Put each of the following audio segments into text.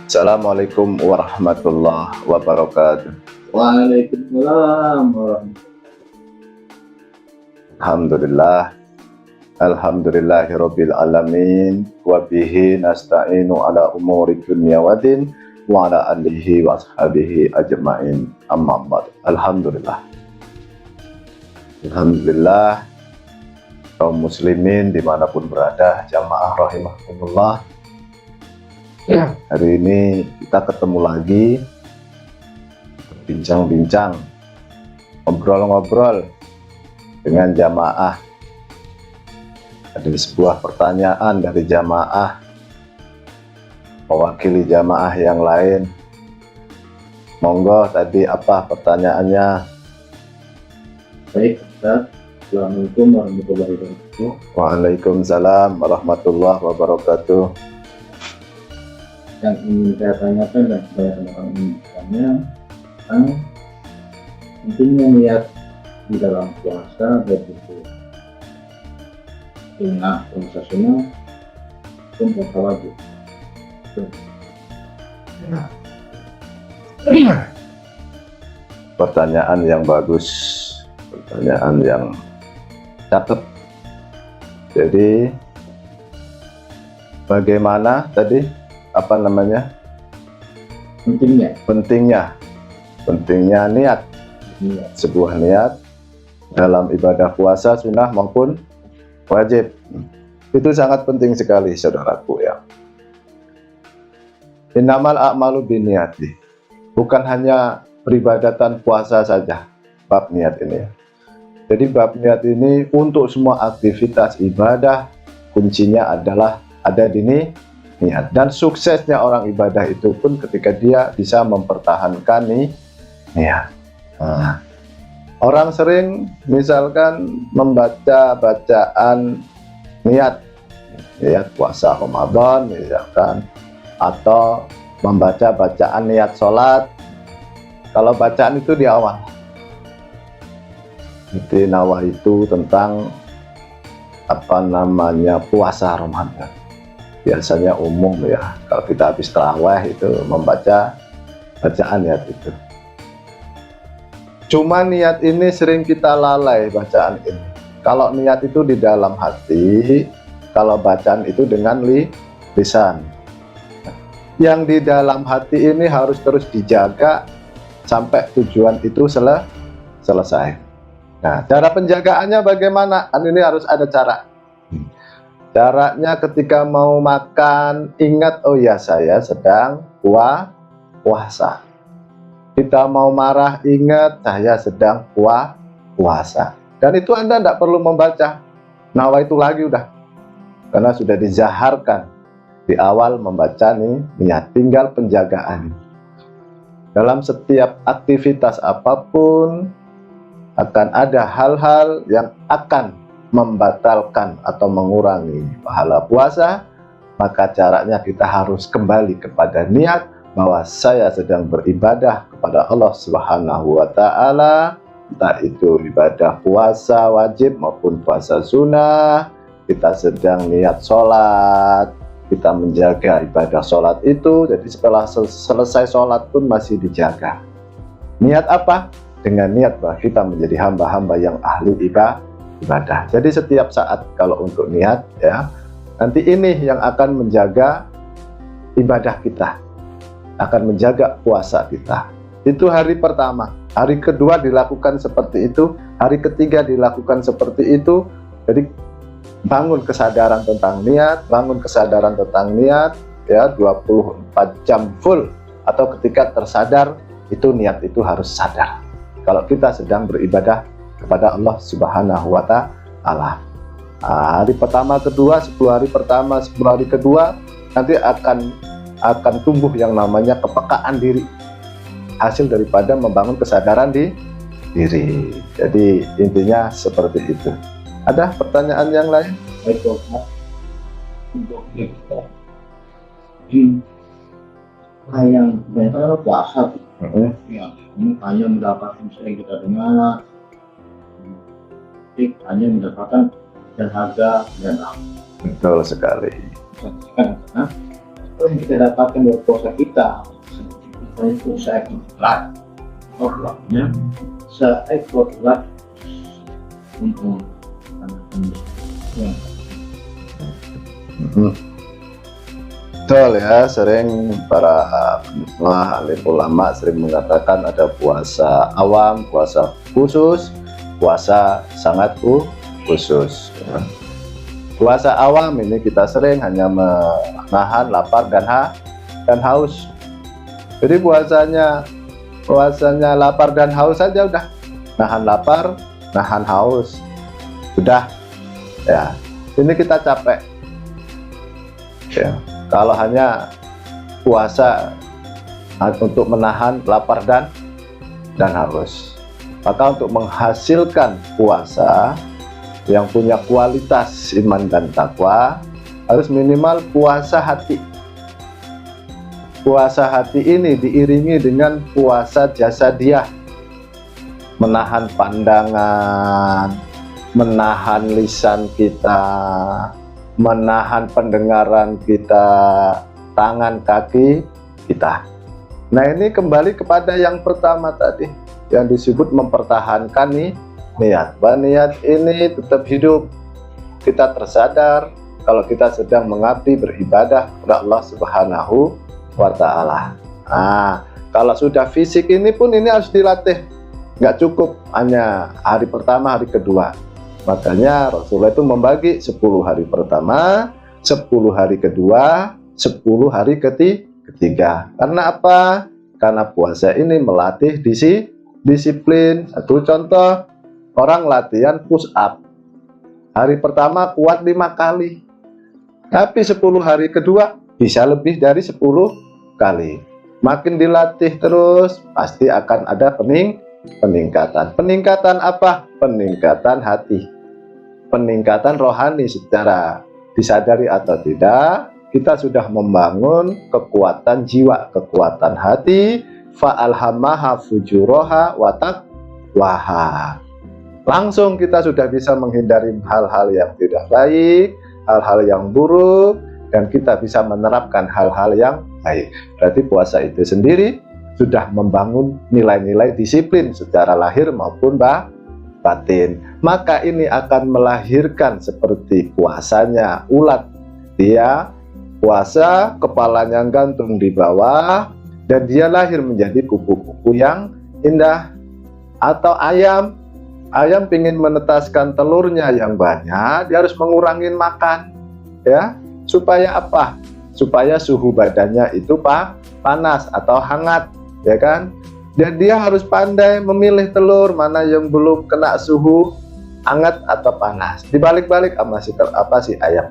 Assalamualaikum warahmatullahi wabarakatuh. Waalaikumsalam warahmatullahi. Alhamdulillah. Alhamdulillahirabbil alamin wa bihi nasta'inu ala umuri dunya waddin wa ala alihi wa ashabihi ajmain. Amma ba'd. Alhamdulillah. Alhamdulillah kaum muslimin dimanapun berada, jamaah rahimahumullah. Hari ini kita ketemu lagi, bincang-bincang, ngobrol-ngobrol dengan jamaah. Ada sebuah pertanyaan dari jamaah, mewakili jamaah yang lain. Monggo, tadi apa pertanyaannya? Baik, Ustaz. Assalamualaikum warahmatullahi wabarakatuh. Waalaikumsalam warahmatullahi wabarakatuh. Yang ingin saya tanyakan dan supaya teman-teman ingin bertanya tentang pentingnya niat di dalam puasa, baik itu sunnah, puasa sunnah, maupun puasa wajib. Pertanyaan yang bagus, pertanyaan yang cakep. Jadi bagaimana tadi apa namanya, pentingnya niat, sebuah niat dalam ibadah puasa sunnah maupun wajib. Itu sangat penting sekali, saudaraku ya. Innamal a'malu binniyati. Bukan hanya peribadatan puasa saja bab niat ini ya. Jadi bab niat ini untuk semua aktivitas ibadah, kuncinya adalah ada di niat. Dan suksesnya orang ibadah itu pun ketika dia bisa mempertahankan niat. Orang sering misalkan membaca bacaan niat puasa Ramadan misalkan, atau membaca bacaan niat sholat. Kalau bacaan itu di awal, itu nawa itu tentang apa namanya puasa Ramadan. Biasanya umum ya, kalau kita habis tarawih itu membaca bacaan niat itu. Cuma niat ini sering kita lalai bacaan ini. Kalau niat itu di dalam hati, kalau bacaan itu dengan lisan. Yang di dalam hati ini harus terus dijaga sampai tujuan itu selesai. Nah, cara penjagaannya bagaimana? Kan ini harus ada cara. Caranya ketika mau makan, ingat, oh ya saya sedang puasa. Kita mau marah, ingat saya sedang puasa. Dan itu Anda tidak perlu membaca nawa itu lagi udah. Karena sudah dizaharkan di awal membaca niat, tinggal penjagaan. Dalam setiap aktivitas apapun akan ada hal-hal yang akan membatalkan atau mengurangi pahala puasa, maka caranya kita harus kembali kepada niat bahwa saya sedang beribadah kepada Allah Subhanahu wa Ta'ala, entah itu ibadah puasa wajib maupun puasa sunnah. Kita sedang niat sholat, kita menjaga ibadah sholat itu, jadi setelah selesai sholat pun masih dijaga. Niat apa? Dengan niat bahwa kita menjadi hamba-hamba yang ahli ibadah. Jadi setiap saat kalau untuk niat ya, nanti ini yang akan menjaga ibadah kita, akan menjaga puasa kita. Itu hari pertama. Hari kedua dilakukan seperti itu, hari ketiga dilakukan seperti itu. Jadi bangun kesadaran tentang niat, ya 24 jam full, atau ketika tersadar itu niat itu harus sadar kalau kita sedang beribadah kepada Allah Subhanahu wa Ta'ala. Hari pertama kedua, 10 hari pertama, 10 hari kedua, nanti akan tumbuh yang namanya kepekaan diri, hasil daripada membangun kesadaran di diri. Jadi intinya seperti itu. Ada pertanyaan yang lain? Baik Dok, untuk kita yang banyak puasa, ya ini hanya mendapatkan sering kita dengar, hanya mendapatkan dahaga dan Betul sekali. apa yang kita dapatkan dari puasa kita, itu seekor berat, orangnya seekor berat untuk yang Betul ya, sering para alim ulama sering mengatakan ada puasa awam, puasa khusus, puasa sangat khusus. Puasa awam ini kita sering hanya menahan lapar dan haus. Jadi puasanya lapar dan haus saja udah, nahan lapar, nahan haus, udah ya. Ini kita capek ya. Kalau hanya puasa untuk menahan lapar dan haus, maka untuk menghasilkan puasa yang punya kualitas iman dan takwa harus minimal puasa hati. Puasa hati ini diiringi dengan puasa jasadiah, menahan pandangan, menahan lisan kita, menahan pendengaran kita, tangan kaki kita. Nah, ini kembali kepada yang pertama tadi yang disebut mempertahankan niat. Bahwa niat ini tetap hidup. Kita tersadar kalau kita sedang mengabdi beribadah kepada Allah Subhanahu wa Ta'ala. Nah, kalau sudah fisik ini pun ini harus dilatih. Nggak cukup hanya hari pertama, hari kedua. Makanya Rasulullah itu membagi 10 hari pertama, 10 hari kedua, 10 hari ketiga. Karena apa? Karena puasa ini melatih disiplin. Satu contoh, orang latihan push up. Hari pertama kuat 5 kali. Tapi 10 hari kedua bisa lebih dari 10 kali. Makin dilatih terus, pasti akan ada peningkatan. Peningkatan apa? Peningkatan hati. Peningkatan rohani secara disadari atau tidak, kita sudah membangun kekuatan jiwa, kekuatan hati, fa'alhamaha fujuroha wa taqwaha. Langsung kita sudah bisa menghindari hal-hal yang tidak baik, hal-hal yang buruk, dan kita bisa menerapkan hal-hal yang baik. Berarti puasa itu sendiri sudah membangun nilai-nilai disiplin secara lahir maupun batin. Maka ini akan melahirkan seperti puasanya ulat. Dia puasa, kepalanya gantung di bawah, dan dia lahir menjadi kupu-kupu yang indah. Atau ayam ingin menetaskan telurnya yang banyak, dia harus mengurangi makan ya. Supaya apa? Supaya suhu badannya itu panas atau hangat, ya kan? Dan dia harus pandai memilih telur mana yang belum kena suhu hangat atau panas. Dibalik-balik apa si ayam.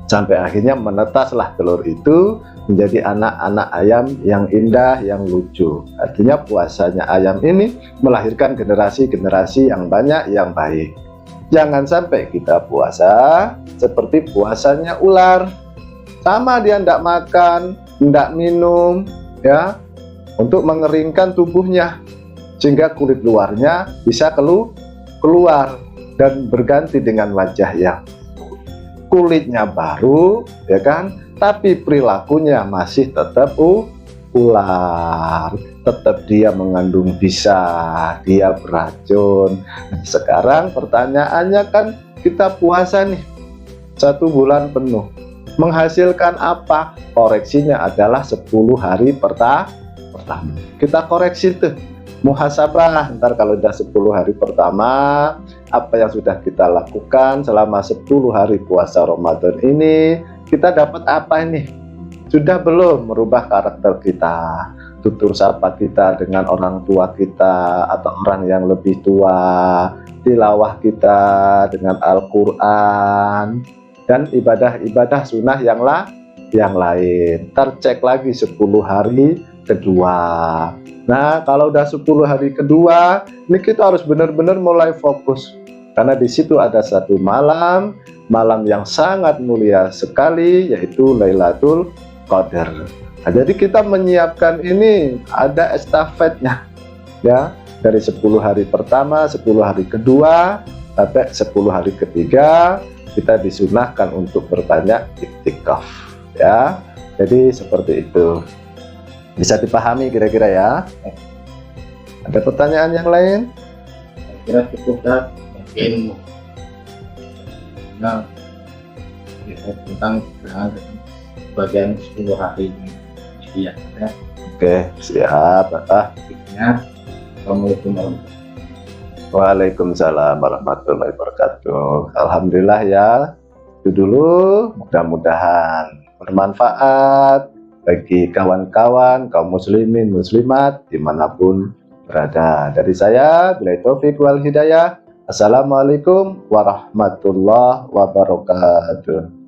Sampai akhirnya menetaslah telur itu menjadi anak-anak ayam yang indah, yang lucu. Artinya puasanya ayam ini melahirkan generasi-generasi yang banyak, yang baik. Jangan sampai kita puasa seperti puasanya ular. Sama dia tidak makan, tidak minum, ya, untuk mengeringkan tubuhnya sehingga kulit luarnya bisa keluar dan berganti dengan wajah yang kulitnya baru, ya kan, tapi perilakunya masih tetap ular, tetap dia mengandung bisa, dia beracun. Sekarang pertanyaannya kan, kita puasa nih 1 bulan penuh, menghasilkan apa? Koreksinya adalah 10 hari pertama. Kita koreksi tuh, muhasabah. Ntar kalau udah 10 hari pertama, apa yang sudah kita lakukan selama 10 hari puasa Ramadan ini, kita dapat apa ini? Sudah belum merubah karakter kita, tutur sapa kita dengan orang tua kita atau orang yang lebih tua, tilawah kita dengan Al-Quran, dan ibadah-ibadah sunnah yang lain. Tercek lagi 10 hari kedua. Nah, kalau udah 10 hari kedua, ini kita harus benar-benar mulai fokus. Karena di situ ada satu malam yang sangat mulia sekali, yaitu Lailatul Qadar. Nah, jadi kita menyiapkan ini, ada estafetnya. Ya, dari 10 hari pertama, 10 hari kedua, sampai 10 hari ketiga, kita disunahkan untuk berbanyak iktikaf. Ya, jadi seperti itu. Bisa dipahami kira-kira ya? Ada pertanyaan yang lain? Saya kira cukup dah, mungkin nah tentang bagian 10 hari ini ya. Oke, siap. Assalamualaikum warahmatullahi Waalaikumsalam warahmatullahi wabarakatuh. Alhamdulillah ya. Itu dulu, mudah-mudahan bermanfaat bagi kawan-kawan kaum muslimin muslimat dimanapun berada. Dari saya, billahi taufik wal hidayah. Assalamualaikum warahmatullahi wabarakatuh.